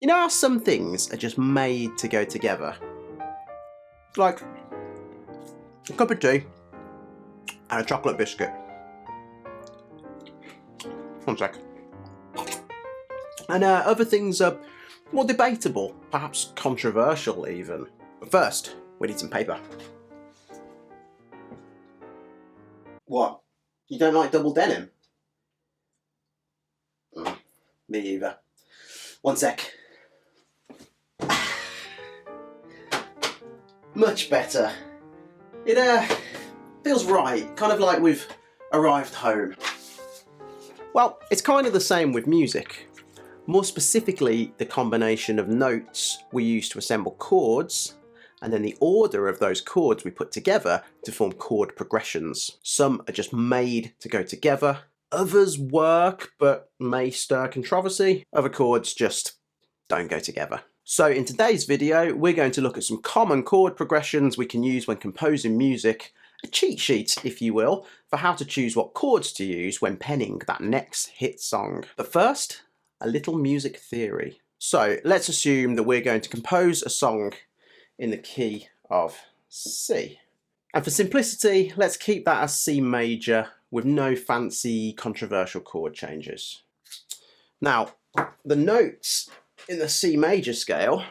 You know how some things are just made to go together? Like a cup of tea and a chocolate biscuit. One sec. And other things are more debatable, perhaps controversial even. But first, we need some paper. What? You don't like double denim? Me either. One sec. Much better. It feels right, kind of like we've arrived home. Well, it's kind of the same with music. More specifically, the combination of notes we use to assemble chords, and then the order of those chords we put together to form chord progressions. Some are just made to go together, others work but may stir controversy, other chords just don't go together. So in today's video, we're going to look at some common chord progressions we can use when composing music, a cheat sheet, if you will, for how to choose what chords to use when penning that next hit song. But first, a little music theory. So let's assume that we're going to compose a song in the key of C. And for simplicity, let's keep that as C major with no fancy controversial chord changes. Now, the notes in the C major scale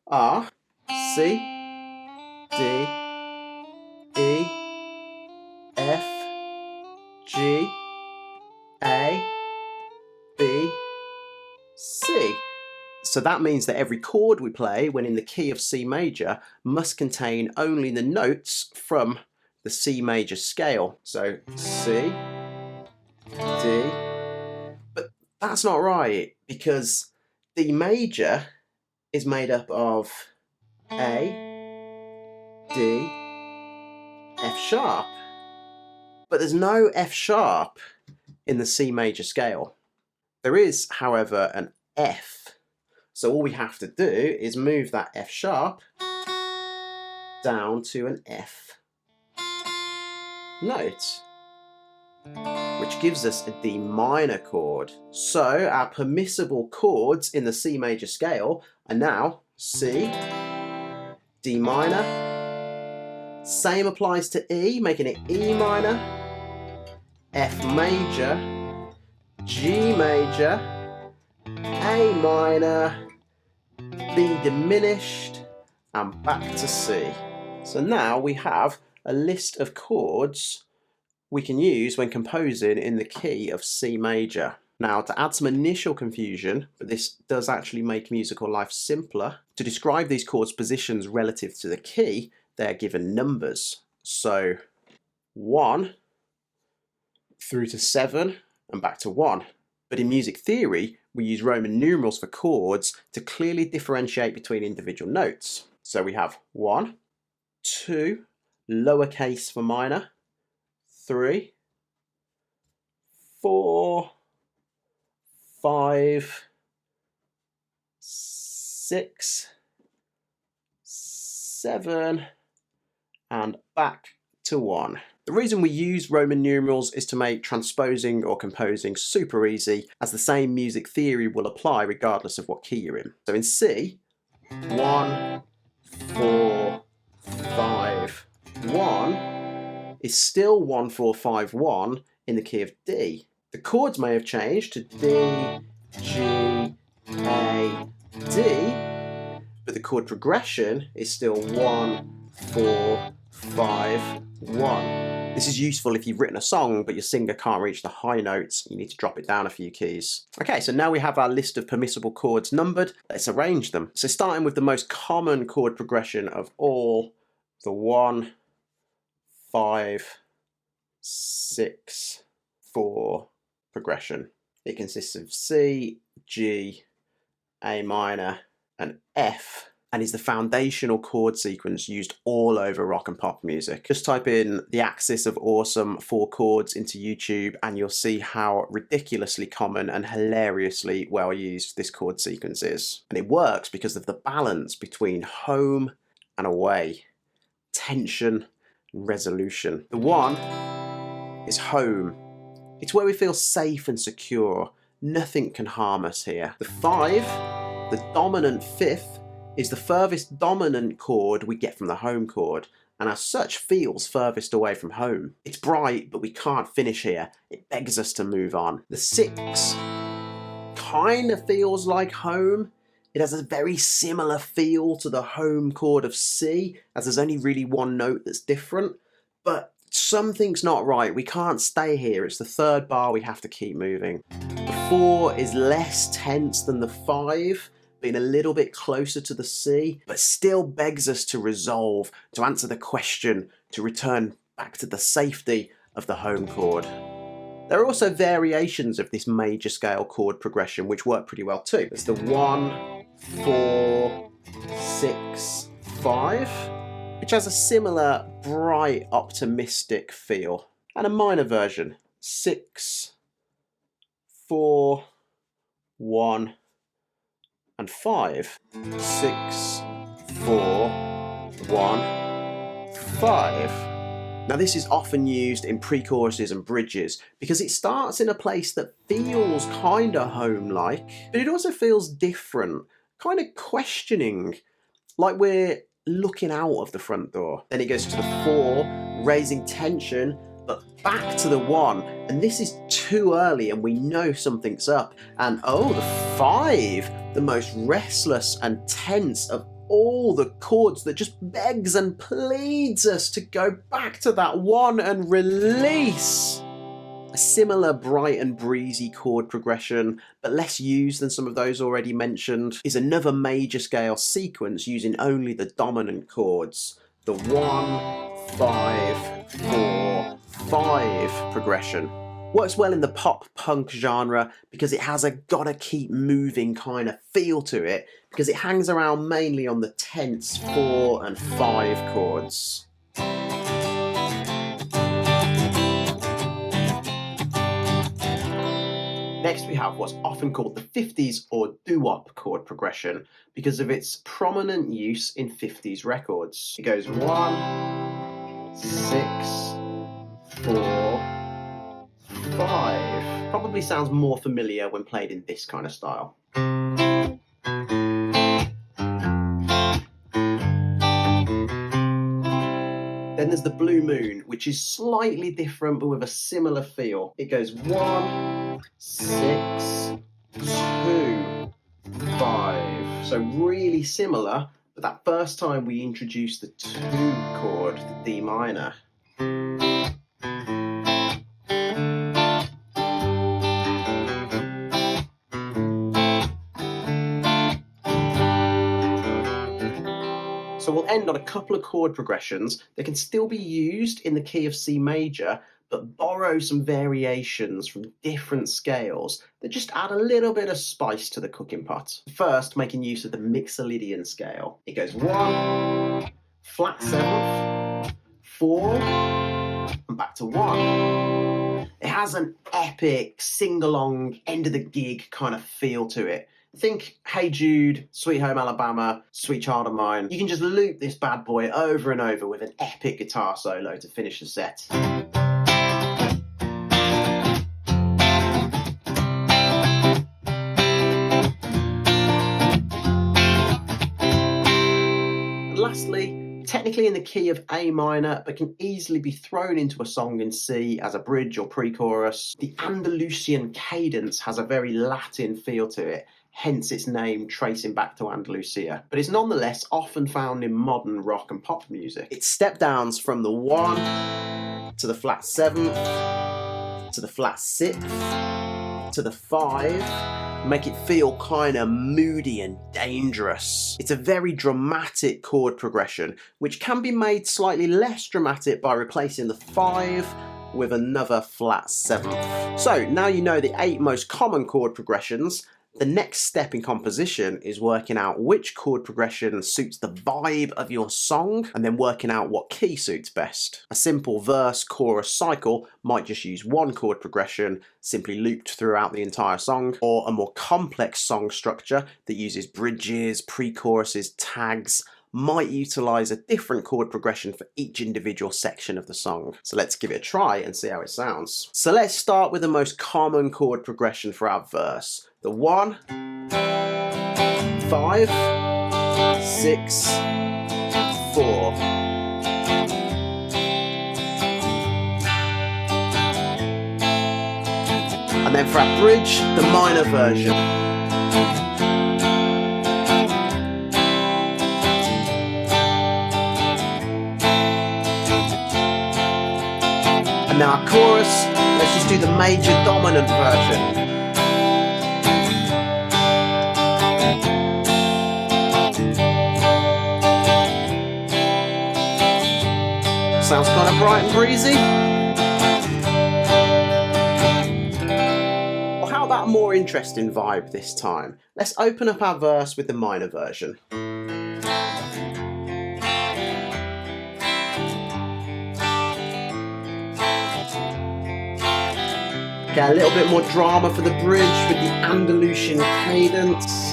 are C, D, E, F, G, A, B, C. So that means that every chord we play when in the key of C major must contain only the notes from the C major scale. So C, D, but that's not right because D major is made up of A, D, F sharp. But there's no F sharp in the C major scale. There is, however, an F. So all we have to do is move that F sharp down to an F note, which gives us a D minor chord. So our permissible chords in the C major scale are now C, D minor, same applies to E, making it E minor, F major, G major, A minor, B diminished, and back to C. So now we have a list of chords we can use when composing in the key of C major. Now, to add some initial confusion, but this does actually make musical life simpler, to describe these chords' positions relative to the key, they're given numbers. So 1 through to 7 and back to 1. But in music theory, we use Roman numerals for chords to clearly differentiate between individual notes. So we have 1, 2, lowercase for minor, 3, 4, 5, 6, 7, and back to 1. The reason we use Roman numerals is to make transposing or composing super easy, as the same music theory will apply regardless of what key you're in. So in C, 1, 4, 5, 1 is still 1, 4, 5, 1 in the key of D. The chords may have changed to D, G, A, D, but the chord progression is still 1, 4, 5, 1. This is useful if you've written a song but your singer can't reach the high notes. You need to drop it down a few keys. Okay, so now we have our list of permissible chords numbered. Let's arrange them. So starting with the most common chord progression of all, the 1, 5, 6, 4 progression. It consists of C, G, A minor, and F, and is the foundational chord sequence used all over rock and pop music. Just type in the axis of awesome 4 chords into YouTube and you'll see how ridiculously common and hilariously well used this chord sequence is. And it works because of the balance between home and away, tension and resolution. The 1 is home. It's where we feel safe and secure. Nothing can harm us here. The 5 The dominant fifth is the furthest dominant chord we get from the home chord, and as such feels furthest away from home. It's bright, but we can't finish here. It begs us to move on. The sixth kind of feels like home. It has a very similar feel to the home chord of C, as there's only really one note that's different, but something's not right. We can't stay here. It's the third bar, we have to keep moving. The 4 is less tense than the 5, being a little bit closer to the C, but still begs us to resolve, to answer the question, to return back to the safety of the home chord. There are also variations of this major scale chord progression which work pretty well too. There's the 1, 4, 6, 5, which has a similar bright, optimistic feel, and a minor version, 6, 4, 1, and 5. 6, 4, 1, 5. Now this is often used in pre-choruses and bridges because it starts in a place that feels kinda home-like, but it also feels different, kind of questioning, like we're looking out of the front door. Then it goes to the 4, raising tension, but back to the 1, and this is too early and we know something's up. And oh, the 5, the most restless and tense of all the chords, that just begs and pleads us to go back to that 1 and release. A similar bright and breezy chord progression, but less used than some of those already mentioned, is another major scale sequence using only the dominant chords. The 1, 5, 4, 5 progression. Works well in the pop punk genre because it has a gotta keep moving kind of feel to it, because it hangs around mainly on the tense 4 and 5 chords. Next we have what's often called the 50s or doo-wop chord progression because of its prominent use in 50s records. It goes 1, 6, 4, 5. Probably sounds more familiar when played in this kind of style. Then there's the Blue Moon, which is slightly different but with a similar feel. It goes 1, 6, 2, 5. So really similar, but that first time we introduced the 2 chord, the D minor. So we'll end on a couple of chord progressions that can still be used in the key of C major, but borrow some variations from different scales that just add a little bit of spice to the cooking pot. First, making use of the Mixolydian scale. It goes 1, flat 7th, 4, and back to 1. It has an epic, sing-along, end of the gig kind of feel to it. Think Hey Jude, Sweet Home Alabama, Sweet Child of Mine. You can just loop this bad boy over and over with an epic guitar solo to finish the set. And lastly, technically in the key of A minor, but can easily be thrown into a song in C as a bridge or pre-chorus, the Andalusian cadence has a very Latin feel to it, hence its name tracing back to Andalusia, but it's nonetheless often found in modern rock and pop music. It step downs from the 1 to the flat 7th to the flat 6th to the 5, make it feel kind of moody and dangerous. It's a very dramatic chord progression, which can be made slightly less dramatic by replacing the 5 with another flat 7th. So now you know the 8 most common chord progressions. The next step in composition is working out which chord progression suits the vibe of your song and then working out what key suits best. A simple verse-chorus cycle might just use one chord progression, simply looped throughout the entire song, or a more complex song structure that uses bridges, pre-choruses, tags, might utilise a different chord progression for each individual section of the song. So let's give it a try and see how it sounds. So let's start with the most common chord progression for our verse. The 1, 5, 6, 4. And then for our bridge, the minor version. And now our chorus, let's just do the major dominant version. Sounds kind of bright and breezy. Or how about a more interesting vibe this time? Let's open up our verse with the minor version. Okay, a little bit more drama for the bridge with the Andalusian cadence.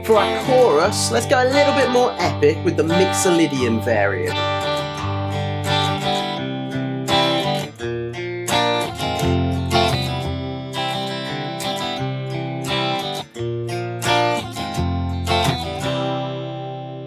For our chorus, let's go a little bit more epic with the Mixolydian variant.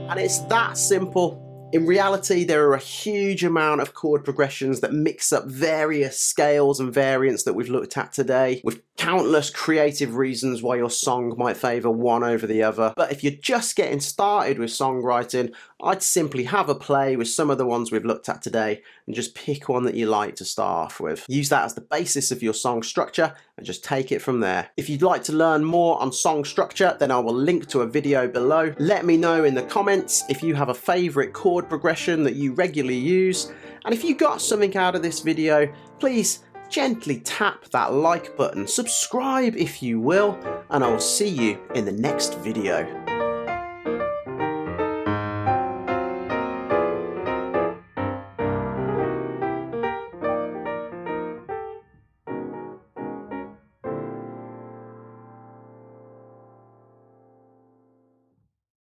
And it's that simple. In reality, there are a huge amount of chord progressions that mix up various scales and variants that we've looked at today, with countless creative reasons why your song might favour one over the other. But if you're just getting started with songwriting, I'd simply have a play with some of the ones we've looked at today and just pick one that you like to start off with. Use that as the basis of your song structure and just take it from there. If you'd like to learn more on song structure, then I will link to a video below. Let me know in the comments if you have a favourite chord progression that you regularly use, and if you got something out of this video, please gently tap that like button, subscribe if you will, and I will see you in the next video.